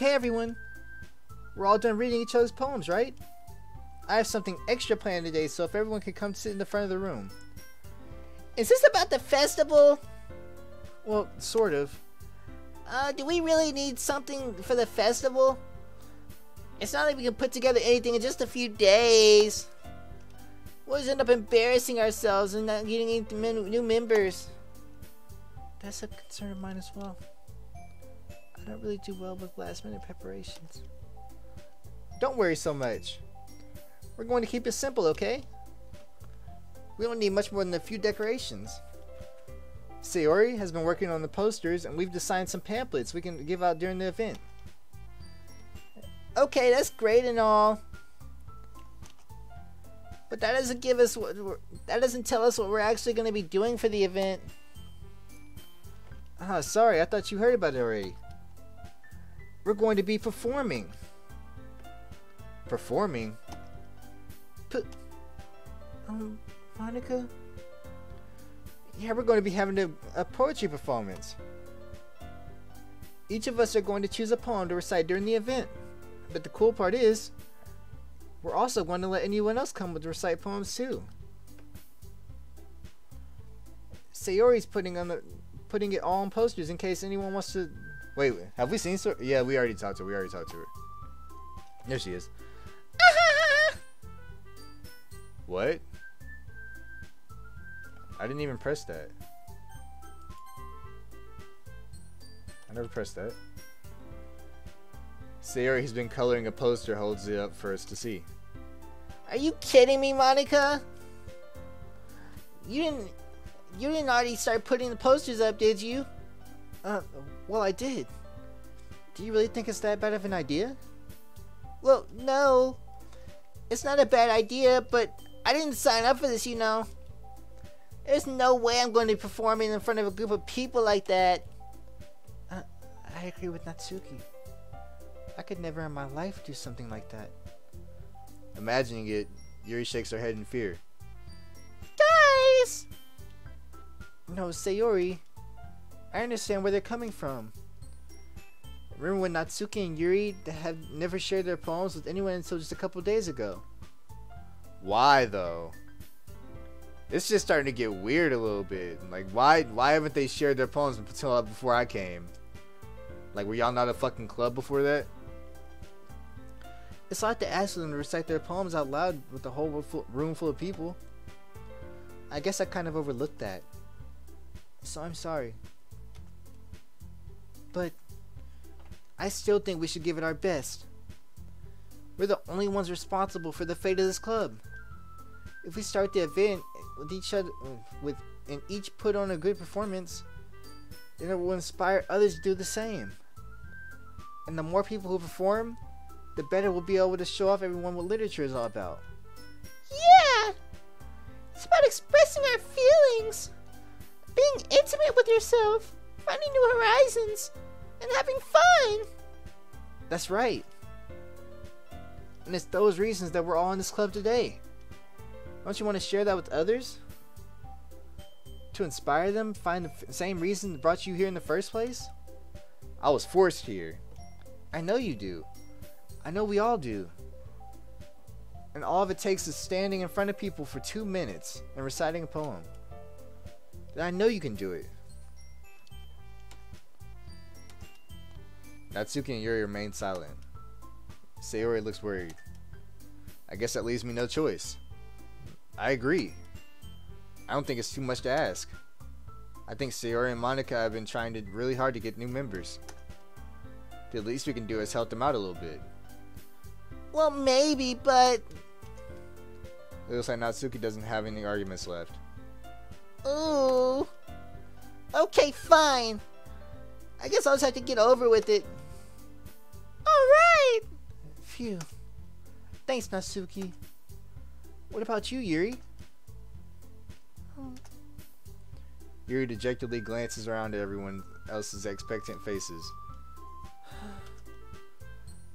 Okay, everyone. We're all done reading each other's poems, right? I have something extra planned today, so if everyone could come sit in the front of the room. Is this about the festival? Well, sort of. Do we really need something for the festival? It's not like we can put together anything in just a few days. We'll just end up embarrassing ourselves and not getting any new members. That's a concern of mine as well. I don't really do well with last-minute preparations. Don't worry so much. We're going to keep it simple, okay? We don't need much more than a few decorations. Sayori has been working on the posters, and we've designed some pamphlets we can give out during the event. Okay, that's great and all, but that doesn't give us that doesn't tell us what we're actually going to be doing for the event. Ah, sorry, I thought you heard about it already. We're going to be performing. Performing? Monica? Yeah, we're going to be having a poetry performance. Each of us are going to choose a poem to recite during the event. But the cool part is, we're also going to let anyone else come with recite poems too. Sayori's putting it all on posters in case anyone wants to. Wait, have we seen her? Yeah, we already talked to her. There she is. What? I didn't even press that. I never pressed that. Sayori has been coloring a poster, holds it up for us to see. Are you kidding me, Monica? You didn't already start putting the posters up, did you? Well, I did. Do you really think it's that bad of an idea? Well, no. It's not a bad idea, but I didn't sign up for this, you know. There's no way I'm going to be performing in front of a group of people like that. I agree with Natsuki. I could never in my life do something like that. Imagining it, Yuri shakes her head in fear. Guys! No, Sayori. I understand where they're coming from. Remember when Natsuki and Yuri have never shared their poems with anyone until just a couple days ago? Why though? It's just starting to get weird a little bit. Like, why haven't they shared their poems until before I came? Like, were y'all not a fucking club before that? It's odd to ask them to recite their poems out loud with a whole room full of people. I guess I kind of overlooked that. So I'm sorry. But I still think we should give it our best. We're the only ones responsible for the fate of this club. If we start the event with each other, and each put on a good performance, then it will inspire others to do the same. And the more people who perform, the better we'll be able to show off everyone what literature is all about. Yeah! It's about expressing our feelings, being intimate with yourself, finding new horizons, and having fun! That's right. And it's those reasons that we're all in this club today. Don't you want to share that with others? To inspire them, find the same reason that brought you here in the first place? I was forced here. I know you do. I know we all do. And all of it takes is standing in front of people for 2 minutes and reciting a poem. Then I know you can do it. Natsuki and Yuri remain silent. Sayori looks worried. I guess that leaves me no choice. I agree. I don't think it's too much to ask. I think Sayori and Monica have been trying really hard to get new members. The least we can do is help them out a little bit. Well, maybe, but... It looks like Natsuki doesn't have any arguments left. Ooh. Okay, fine. I guess I'll just have to get over with it. Alright! Phew. Thanks, Natsuki. What about you, Yuri? Yuri dejectedly glances around at everyone else's expectant faces.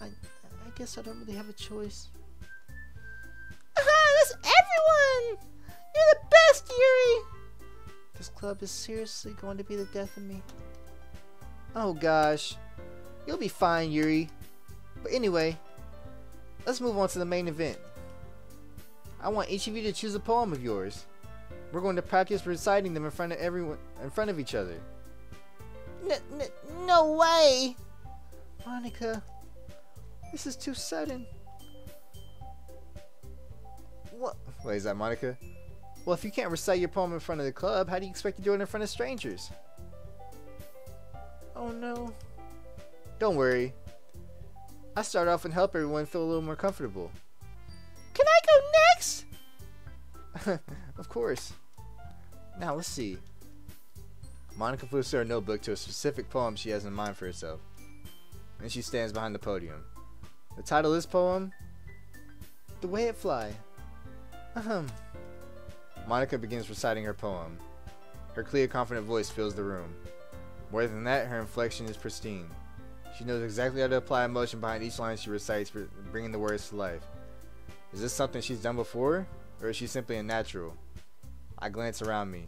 I guess I don't really have a choice. That's everyone! You're the best, Yuri! This club is seriously going to be the death of me. Oh gosh. You'll be fine, Yuri. But anyway, let's move on to the main event. I want each of you to choose a poem of yours. We're going to practice reciting them in front of everyone, in front of each other. No way! Monica, this is too sudden. What? Wait, is that Monica? Well, if you can't recite your poem in front of the club, how do you expect to do it in front of strangers? Oh no. Don't worry. I start off and help everyone feel a little more comfortable. Can I go next? Of course. Now let's see. Monica flips her notebook to a specific poem she has in mind for herself. Then she stands behind the podium. The title of this poem, The Way It Fly. Monica begins reciting her poem. Her clear, confident voice fills the room. More than that, her inflection is pristine. She knows exactly how to apply emotion behind each line she recites, bringing the words to life. Is this something she's done before, or is she simply a natural? I glance around me.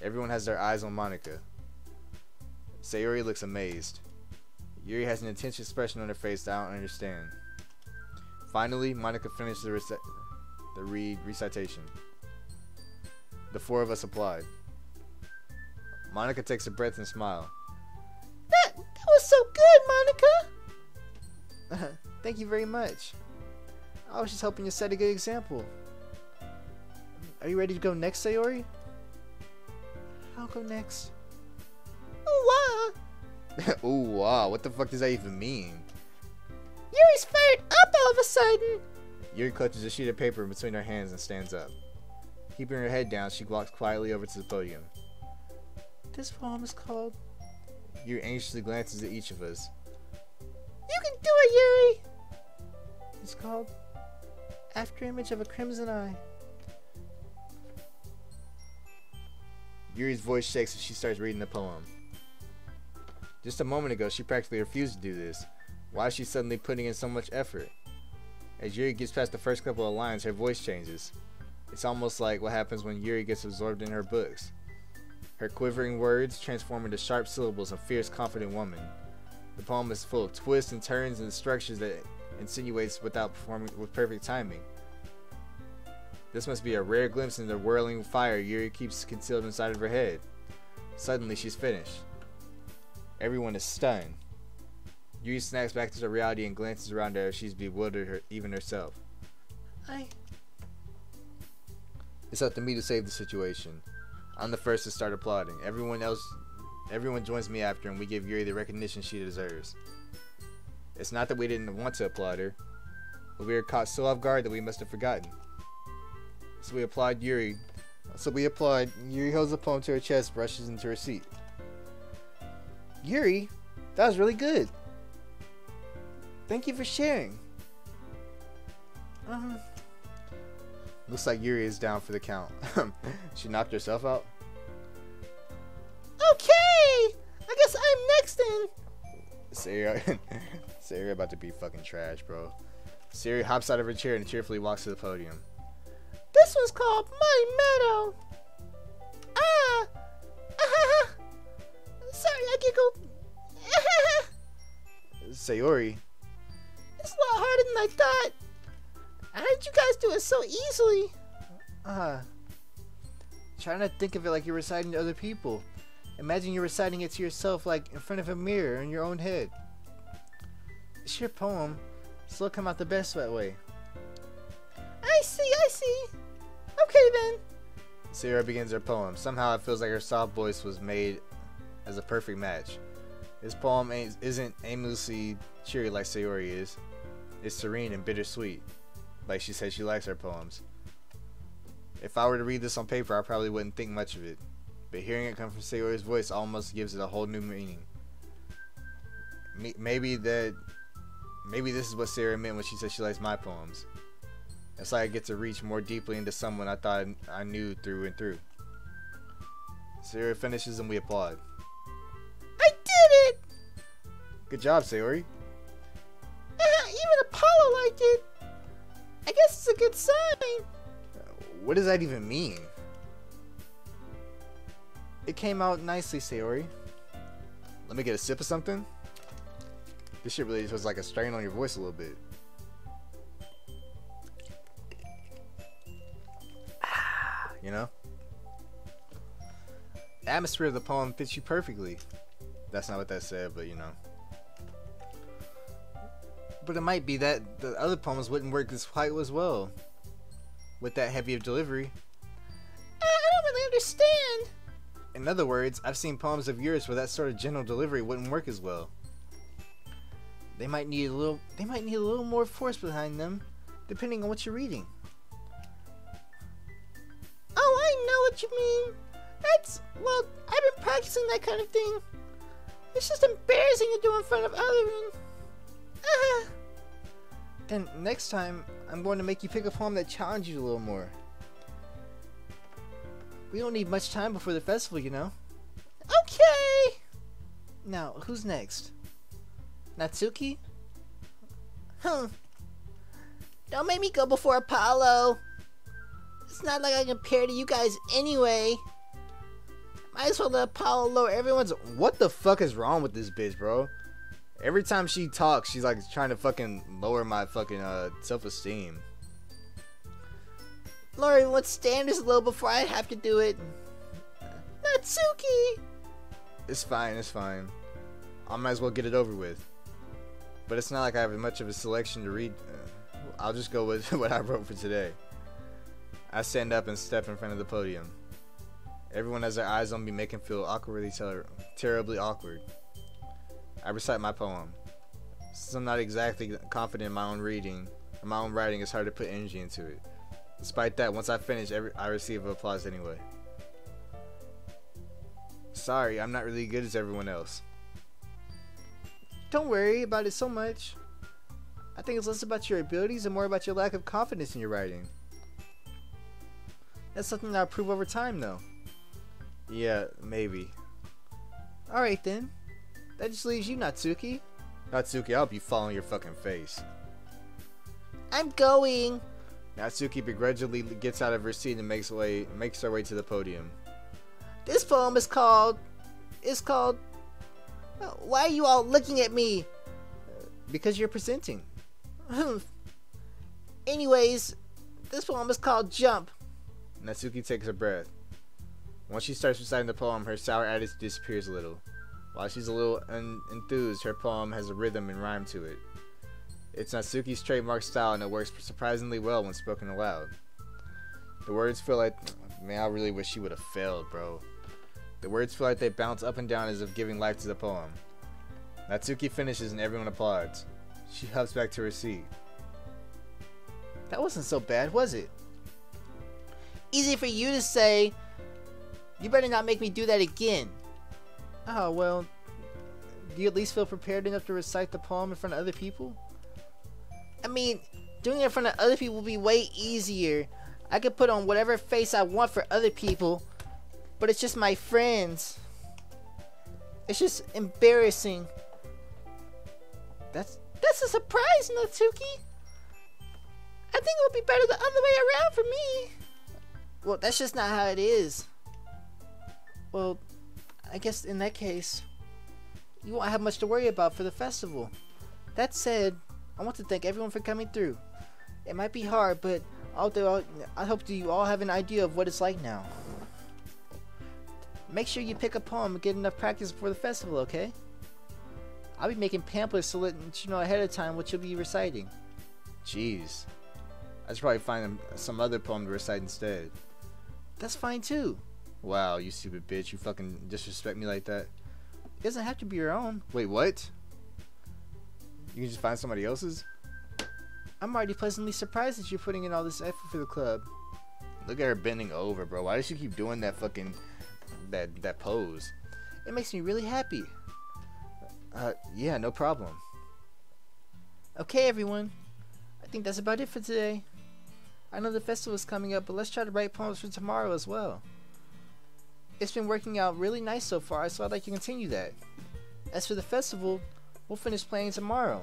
Everyone has their eyes on Monica. Sayori looks amazed. Yuri has an intense expression on her face that I don't understand. Finally, Monica finishes the recitation. The four of us applaud. Monica takes a breath and smile. That was so good, Monica! Thank you very much. I was just hoping to set a good example. Are you ready to go next, Sayori? I'll go next. Ooh, Ooh, wow. What the fuck does that even mean? Yuri's fired up all of a sudden. Yuri clutches a sheet of paper between her hands and stands up. Keeping her head down, she walks quietly over to the podium. This poem is called... Yuri anxiously glances at each of us. You can do it, Yuri! It's called After Image of a Crimson Eye. Yuri's voice shakes as she starts reading the poem. Just a moment ago, she practically refused to do this. Why is she suddenly putting in so much effort? As Yuri gets past the first couple of lines, her voice changes. It's almost like what happens when Yuri gets absorbed in her books. Her quivering words transform into sharp syllables of a fierce, confident woman. The poem is full of twists and turns and structures that insinuates without performing with perfect timing. This must be a rare glimpse into the whirling fire Yuri keeps concealed inside of her head. Suddenly, she's finished. Everyone is stunned. Yuri snaps back to the reality and glances around her as she's bewildered even herself. It's up to me to save the situation. I'm the first to start applauding. Everyone joins me after, and we give Yuri the recognition she deserves. It's not that we didn't want to applaud her, but we were caught so off guard that we must have forgotten. So we applaud Yuri. Yuri holds the poem to her chest, rushes into her seat. Yuri, that was really good. Thank you for sharing. Looks like Yuri is down for the count. She knocked herself out. Okay, I guess I'm next then. Sayori about to be fucking trash, bro. Sayori hops out of her chair and cheerfully walks to the podium. This one's called My Meadow. Sorry, I giggled. Sayori. It's a lot harder than I thought. How did you guys do it so easily? Try not to think of it like you're reciting to other people. Imagine you're reciting it to yourself, like in front of a mirror in your own head. It's your poem, so it'll come out the best that way. I see. Okay then. Sayori begins her poem. Somehow it feels like her soft voice was made as a perfect match. This poem isn't aimlessly cheery like Sayori is. It's serene and bittersweet, like she said she likes her poems. If I were to read this on paper, I probably wouldn't think much of it. But hearing it come from Sayori's voice almost gives it a whole new meaning. Maybe this is what Sayori meant when she said she likes my poems. It's like I get to reach more deeply into someone I thought I knew through and through. Sayori finishes and we applaud. I did it! Good job, Sayori. Even Apollo liked it. I guess it's a good sign. What does that even mean? It came out nicely, Sayori. Let me get a sip of something. This shit really was like a strain on your voice a little bit. You know? The atmosphere of the poem fits you perfectly. That's not what that said, but you know. But it might be that the other poems wouldn't work as quite as well with that heavy of delivery. I don't really understand. In other words, I've seen poems of yours where that sort of general delivery wouldn't work as well. They might need a little more force behind them, depending on what you're reading. Oh, I know what you mean. Well, I've been practicing that kind of thing. It's just embarrassing to do in front of others. Then next time, I'm going to make you pick a poem that challenges you a little more. We don't need much time before the festival, you know. Okay. Now, who's next? Natsuki? Don't make me go before Apollo. It's not like I compare to you guys anyway. Might as well let Apollo lower everyone's. What the fuck is wrong with this bitch, bro? Every time she talks, she's like trying to fucking lower my fucking self-esteem. Lower everyone's standards a little before I have to do it. Natsuki! It's fine, it's fine. I might as well get it over with. But it's not like I have much of a selection to read. I'll just go with what I wrote for today. I stand up and step in front of the podium. Everyone has their eyes on me, making me feel terribly awkward. I recite my poem. Since I'm not exactly confident in my own reading, or my own writing, it's hard to put energy into it. Despite that, once I finish, I receive applause anyway. Sorry, I'm not really good as everyone else. Don't worry about it so much. I think it's less about your abilities and more about your lack of confidence in your writing. That's something I'll prove over time, though. Yeah, maybe. Alright then. That just leaves you, Natsuki. Natsuki, I'll be falling your fucking face. I'm going. Natsuki begrudgingly gets out of her seat and makes her way to the podium. This poem is called... Why are you all looking at me? Because you're presenting. Anyways, this poem is called Jump. Natsuki takes a breath. Once she starts reciting the poem, her sour attitude disappears a little. While she's a little enthused, her poem has a rhythm and rhyme to it. It's Natsuki's trademark style, and it works surprisingly well when spoken aloud. The words feel like... Man, I really wish she would have failed, bro. The words feel like they bounce up and down as if giving life to the poem. Natsuki finishes and everyone applauds. She hops back to her seat. That wasn't so bad, was it? Easy for you to say. You better not make me do that again. Oh, well... Do you at least feel prepared enough to recite the poem in front of other people? I mean, doing it in front of other people will be way easier. I could put on whatever face I want for other people, but it's just my friends. It's just embarrassing. That's a surprise, Natsuki. I think it would be better the other way around for me. Well, that's just not how it is. Well, I guess in that case, you won't have much to worry about for the festival. That said, I want to thank everyone for coming through. It might be hard, but I hope you all have an idea of what it's like now. Make sure you pick a poem and get enough practice before the festival, okay? I'll be making pamphlets to let you know ahead of time what you'll be reciting. Jeez. I should probably find some other poem to recite instead. That's fine too. Wow, you stupid bitch. You fucking disrespect me like that. It doesn't have to be your own. Wait, what? You can just find somebody else's? I'm already pleasantly surprised that you're putting in all this effort for the club. Look at her bending over, bro. Why does she keep doing that fucking... that pose? It makes me really happy. Yeah, no problem. Okay, everyone. I think that's about it for today. I know the festival is coming up, but let's try to write poems for tomorrow as well. It's been working out really nice so far, so I'd like to continue that. As for the festival, we'll finish playing tomorrow.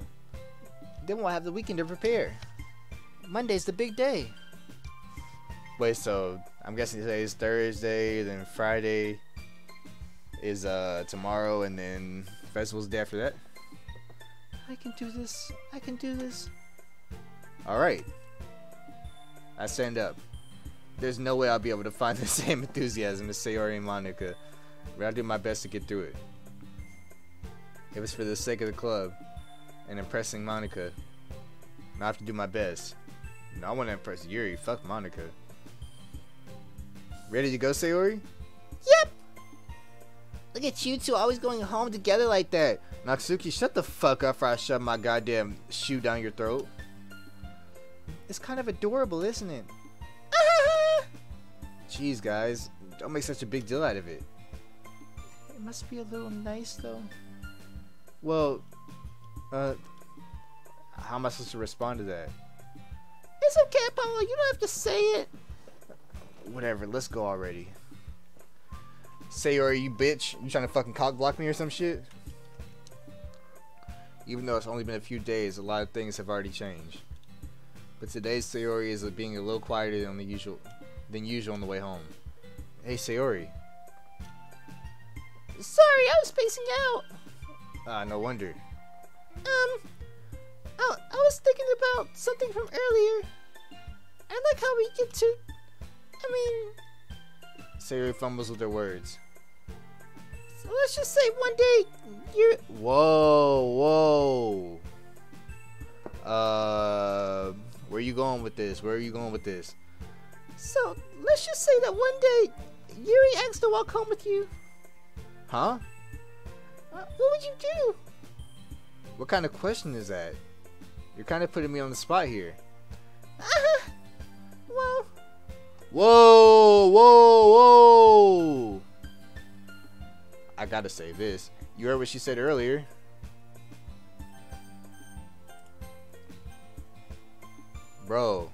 Then we'll have the weekend to prepare. Monday's the big day. Wait, so I'm guessing today is Thursday, then Friday is tomorrow, and then festival's the day after that? I can do this. I can do this. Alright. I stand up. There's no way I'll be able to find the same enthusiasm as Sayori and Monica, but I'll do my best to get through it. If it's for the sake of the club and impressing Monica, I have to do my best. No, I want to impress Yuri. Fuck Monica. Ready to go, Sayori? Yep. Look at you two always going home together like that. Natsuki, shut the fuck up or I shove my goddamn shoe down your throat. It's kind of adorable, isn't it? Jeez, guys. Don't make such a big deal out of it. It must be a little nice, though. Well, how am I supposed to respond to that? It's okay, Apollo. You don't have to say it. Whatever, let's go already. Sayori, you bitch. You trying to fucking cock block me or some shit? Even though it's only been a few days, a lot of things have already changed. But today's Sayori is being a little quieter than usual on the way home. Hey, Sayori. Sorry, I was spacing out. No wonder. I was thinking about something from earlier. I like how we get to, Sayori fumbles with her words. So let's just say one day you're... Whoa. Where are you going with this? So let's just say that one day Yuri asked to walk home with you. Huh? What would you do? What kind of question is that? You're kind of putting me on the spot here. Well... Whoa! I gotta say this. You heard what she said earlier. Bro.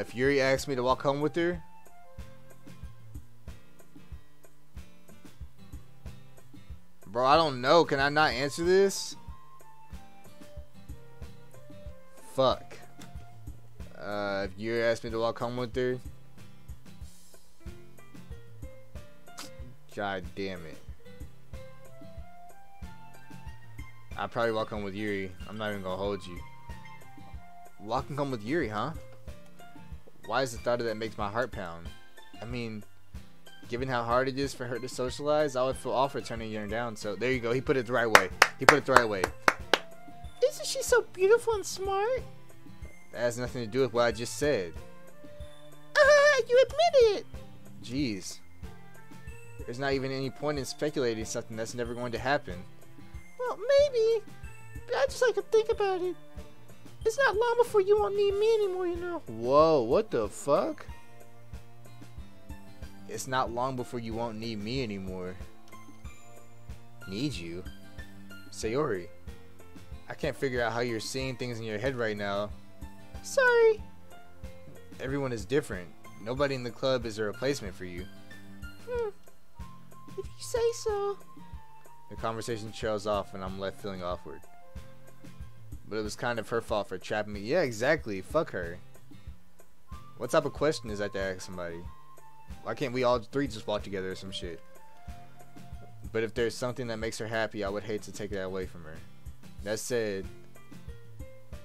If Yuri asked me to walk home with her, bro, I don't know. Can I not answer this? Fuck. If Yuri asked me to walk home with her, god damn it. I'd probably walk home with Yuri. I'm not even gonna hold you. Walking home with Yuri, huh? Why is the thought of that makes my heart pound? I mean, given how hard it is for her to socialize, I would feel awful turning Yuri down. So there you go. He put it the right way. Isn't she so beautiful and smart? That has nothing to do with what I just said. You admit it. Jeez. There's not even any point in speculating something that's never going to happen. Well, maybe. But I just like to think about it. It's not long before you won't need me anymore, you know. Whoa, what the fuck? It's not long before you won't need me anymore. Need you? Sayori, I can't figure out how you're seeing things in your head right now. Sorry. Everyone is different. Nobody in the club is a replacement for you. If you say so. The conversation trails off and I'm left feeling awkward. But it was kind of her fault for trapping me. Yeah, exactly. Fuck her. What type of question is that to ask somebody? Why can't we all three just walk together or some shit? But if there's something that makes her happy, I would hate to take that away from her. That said,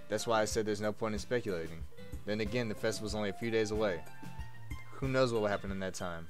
that's why I said there's no point in speculating. Then again, the festival's only a few days away. Who knows what will happen in that time?